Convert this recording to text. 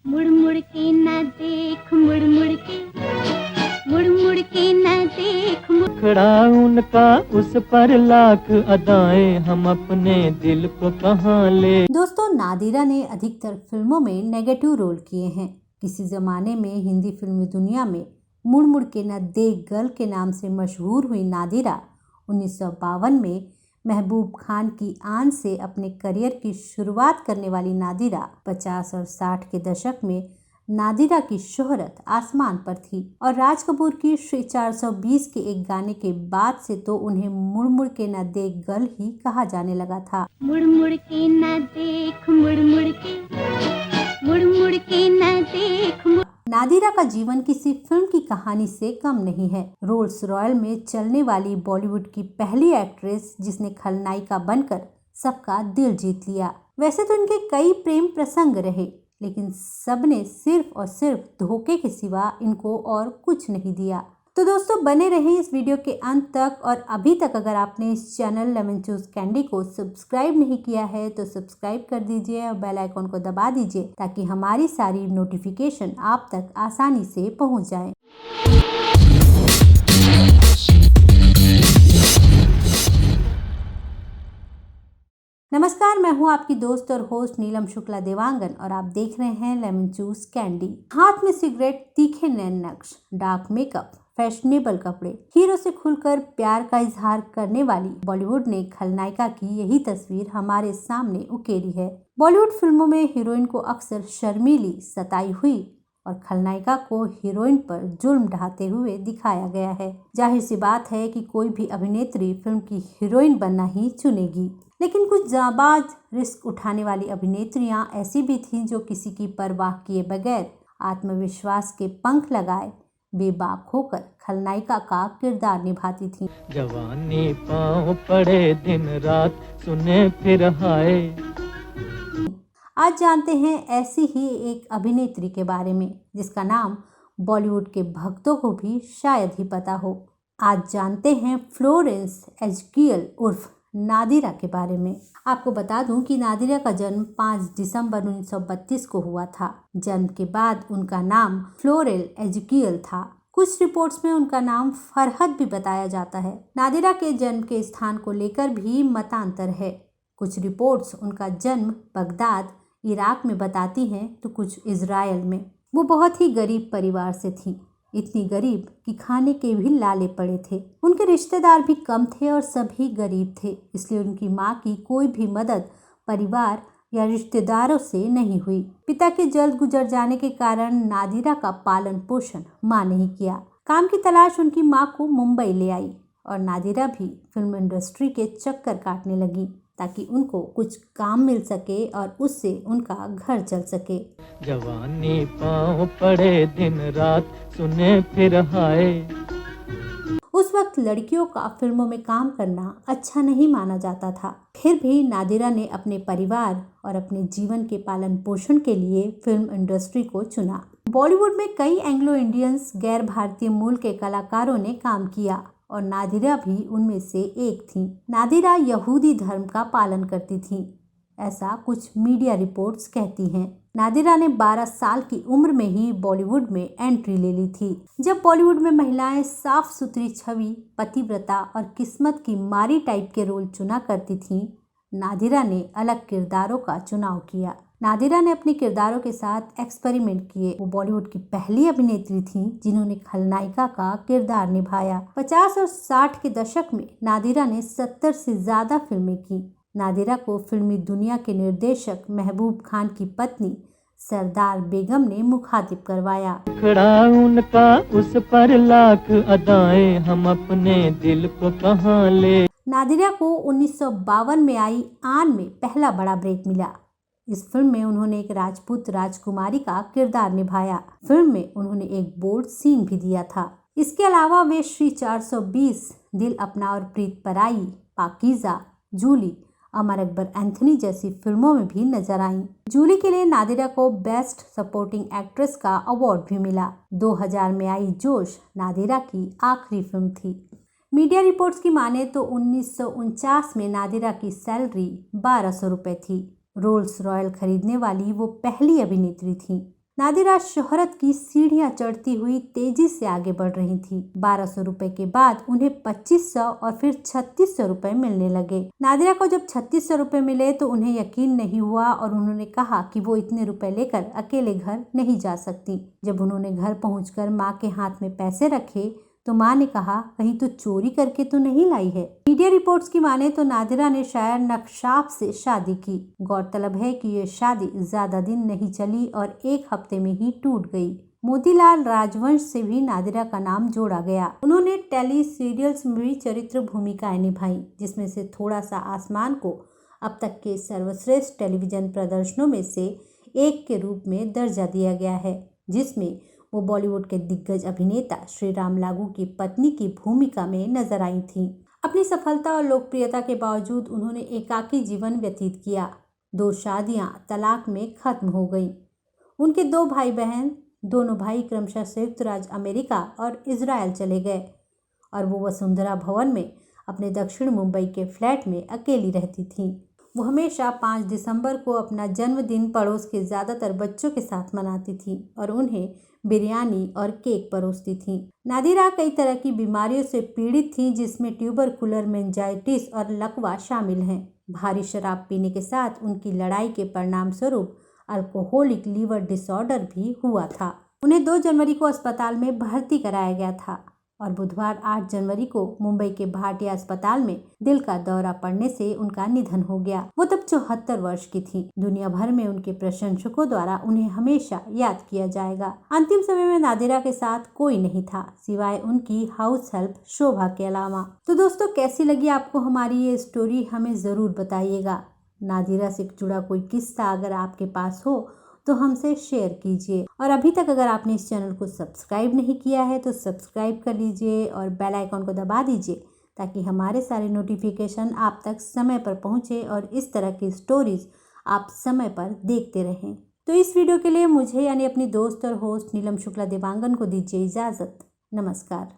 मुड़ मुड़ के न देख, मुड़ मुड़ के, मुड़ मुड़ के न देख। खड़ा उनका उस पर लाख अदाएं, हम अपने दिल को कहाँ ले। दोस्तों, नादिरा ने अधिकतर फिल्मों में नेगेटिव रोल किए हैं। किसी जमाने में हिंदी फिल्मी दुनिया में मुड़ मुड़ के न देख गर्ल के नाम से मशहूर हुई नादिरा 1952 में महबूब खान की आन से अपने करियर की शुरुआत करने वाली नादिरा 50 और 60 के दशक में नादिरा की शोहरत आसमान पर थी और राज कपूर की श्री 420 के एक गाने के बाद से तो उन्हें मुड़ मुड़ के न देख गर्ल ही कहा जाने लगा था। मुड़ मुड़ के न देख, मुड़ मुड़ के, मुड़ मुड़ के न देख। नादिरा का जीवन किसी फिल्म की कहानी से कम नहीं है। रोल्स रॉयल में चलने वाली बॉलीवुड की पहली एक्ट्रेस जिसने खलनायिका बनकर सबका दिल जीत लिया। वैसे तो इनके कई प्रेम प्रसंग रहे, लेकिन सबने सिर्फ और सिर्फ धोखे के सिवा इनको और कुछ नहीं दिया। तो दोस्तों, बने रहें इस वीडियो के अंत तक। और अभी तक अगर आपने इस चैनल लेमन चूज कैंडी को सब्सक्राइब नहीं किया है तो सब्सक्राइब कर दीजिए और बेल आइकॉन को दबा दीजिए ताकि हमारी सारी नोटिफिकेशन आप तक आसानी से पहुंच जाए। नमस्कार, मैं हूं आपकी दोस्त और होस्ट नीलम शुक्ला देवांगन और आप देख रहे हैं लेमन चूज कैंडी। हाथ में सिगरेट, तीखे नैन नक्श, डार्क मेकअप, फैशनेबल कपड़े, हीरो से खुलकर प्यार का इजहार करने वाली बॉलीवुड ने खलनायिका की यही तस्वीर हमारे सामने उकेरी है। बॉलीवुड फिल्मों में हीरोइन को अक्सर शर्मीली, सताई हुई और खलनायिका को हीरोइन पर जुल्म ढाते हुए दिखाया गया है। जाहिर सी बात है कि कोई भी अभिनेत्री फिल्म की हीरोइन बनना ही चुनेगी, लेकिन कुछ जाबाज रिस्क उठाने वाली अभिनेत्रियां ऐसी भी थीं जो किसी की परवाह किए बगैर आत्मविश्वास के पंख लगाए बेबाक होकर खलनायिका का किरदार निभाती थीं। जवानी पाँव पड़े दिन रात सुने फिर हाय। आज जानते हैं ऐसी ही एक अभिनेत्री के बारे में जिसका नाम बॉलीवुड के भक्तों को भी शायद ही पता हो। आज जानते हैं फ्लोरेंस एज़ेकियल उर्फ नादिरा के बारे में। आपको बता दूं कि नादिरा का जन्म 5 दिसंबर 1932 को हुआ था। जन्म के बाद उनका नाम फ्लोरेल एज़ेकियल था। कुछ रिपोर्ट्स में उनका नाम फरहद भी बताया जाता है। नादिरा के जन्म के स्थान को लेकर भी मतांतर है। कुछ रिपोर्ट्स उनका जन्म बगदाद, इराक में बताती हैं तो कुछ इजराइल में। वो बहुत ही गरीब परिवार से थी, इतनी गरीब कि खाने के भी लाले पड़े थे। उनके रिश्तेदार भी कम थे और सभी गरीब थे, इसलिए उनकी माँ की कोई भी मदद परिवार या रिश्तेदारों से नहीं हुई। पिता के जल्द गुजर जाने के कारण नादिरा का पालन पोषण माँ ने किया। काम की तलाश उनकी माँ को मुंबई ले आई और नादिरा भी फिल्म इंडस्ट्री के चक्कर काटने लगी ताकि उनको कुछ काम मिल सके और उससे उनका घर चल सके। जवानी पाँव पड़े दिन रात सुने फिर हाय। उस वक्त लड़कियों का फिल्मों में काम करना अच्छा नहीं माना जाता था। फिर भी नादिरा ने अपने परिवार और अपने जीवन के पालन पोषण के लिए फिल्म इंडस्ट्री को चुना। बॉलीवुड में कई एंग्लो इंडियंस गैर भारतीय मूल के कलाकारों ने काम किया और नादिरा भी उनमें से एक थी। नादिरा यहूदी धर्म का पालन करती थी, ऐसा कुछ मीडिया रिपोर्ट्स कहती हैं। नादिरा ने 12 साल की उम्र में ही बॉलीवुड में एंट्री ले ली थी। जब बॉलीवुड में महिलाएं साफ सुथरी छवि, पतिव्रता और किस्मत की मारी टाइप के रोल चुना करती थीं, नादिरा ने अलग किरदारों का चुनाव किया। नादिरा ने अपने किरदारों के साथ एक्सपेरिमेंट किए। वो बॉलीवुड की पहली अभिनेत्री थीं जिन्होंने खलनायिका का किरदार निभाया। 50 और 60 के दशक में नादिरा ने 70 से ज्यादा फिल्में की। नादिरा को फिल्मी दुनिया के निर्देशक महबूब खान की पत्नी सरदार बेगम ने मुखातिब करवाया। खड़ा उनका उस पर लाख अदाएं, हम अपने दिल को कहाँ ले। नादिरा को 1952 में आई आन में पहला बड़ा ब्रेक मिला। इस फिल्म में उन्होंने एक राजपूत राजकुमारी का किरदार निभाया। फिल्म में उन्होंने एक बोल्ड सीन भी दिया था। इसके अलावा वे श्री 420, दिल अपना और प्रीत पराई, पाकीज़ा, जूली, अमर अकबर एंथनी जैसी फिल्मों में भी नजर आईं। जूली के लिए नादिरा को बेस्ट सपोर्टिंग एक्ट्रेस का अवार्ड भी मिला। 2000 में आई जोश नादिरा की आखिरी फिल्म थी। मीडिया रिपोर्ट्स की माने तो 1949 में नादिरा की सैलरी 1200 रुपए थी। रोल्स रॉयल खरीदने वाली वो पहली अभिनेत्री थी। नादिरा शोहरत की सीढ़ियां चढ़ती हुई तेजी से आगे बढ़ रही थी। 1200 रुपए के बाद उन्हें 2500 और फिर 3600 रुपए मिलने लगे। नादिरा को जब 3600 रुपए मिले तो उन्हें यकीन नहीं हुआ और उन्होंने कहा कि वो इतने रुपए लेकर अकेले घर नहीं जा सकती। जब उन्होंने घर पहुंचकर माँ के हाथ में पैसे रखे तो माँ ने कहा, कहीं तो चोरी करके तो नहीं लाई है। मीडिया रिपोर्ट्स की माने तो नादिरा ने शायर नक्शाफ से शादी की। गौरतलब है कि ये शादी ज्यादा दिन नहीं चली और 1 हफ्ते में ही टूट गई। मोतीलाल राजवंश से भी नादिरा का नाम जोड़ा गया। उन्होंने टेली सीरियल्स में भी चरित्र भूमिकाएं निभाई, जिसमें से थोड़ा सा आसमान को अब तक के सर्वश्रेष्ठ टेलीविजन प्रदर्शनों में से एक के रूप में दर्जा दिया गया है, जिसमें वो बॉलीवुड के दिग्गज अभिनेता श्री राम लागू की पत्नी की भूमिका में नजर आई थीं। अपनी सफलता और लोकप्रियता के बावजूद उन्होंने एकाकी जीवन व्यतीत किया। 2 शादियां तलाक में खत्म हो गईं। उनके 2 भाई बहन, दोनों भाई क्रमशः संयुक्त राज्य अमेरिका और इजराइल चले गए और वो वसुंधरा भवन में अपने दक्षिण मुंबई के फ्लैट में अकेली रहती थीं। वो हमेशा 5 दिसंबर को अपना जन्मदिन पड़ोस के ज़्यादातर बच्चों के साथ मनाती थी और उन्हें बिरयानी और केक परोसती थी। नादिरा कई तरह की बीमारियों से पीड़ित थी, जिसमें ट्यूबरकुलर मेनिंजाइटिस और लकवा शामिल हैं। भारी शराब पीने के साथ उनकी लड़ाई के परिणाम स्वरूप अल्कोहलिक लीवर डिसऑर्डर भी हुआ था। उन्हें 2 जनवरी को अस्पताल में भर्ती कराया गया था और बुधवार 8 जनवरी को मुंबई के भाटिया अस्पताल में दिल का दौरा पड़ने से उनका निधन हो गया। वो तब 74 वर्ष की थी। दुनिया भर में उनके प्रशंसकों द्वारा उन्हें हमेशा याद किया जाएगा। अंतिम समय में नादिरा के साथ कोई नहीं था सिवाय उनकी हाउस हेल्प शोभा के अलावा। तो दोस्तों, कैसी लगी आपको हमारी ये स्टोरी, हमें जरूर बताइएगा। नादिरा से जुड़ा कोई किस्सा अगर आपके पास हो तो हमसे शेयर कीजिए। और अभी तक अगर आपने इस चैनल को सब्सक्राइब नहीं किया है तो सब्सक्राइब कर लीजिए और बेल आइकॉन को दबा दीजिए, ताकि हमारे सारे नोटिफिकेशन आप तक समय पर पहुंचे और इस तरह की स्टोरीज आप समय पर देखते रहें। तो इस वीडियो के लिए मुझे यानी अपनी दोस्त और होस्ट नीलम शुक्ला देवांगन को दीजिए इजाज़त। नमस्कार।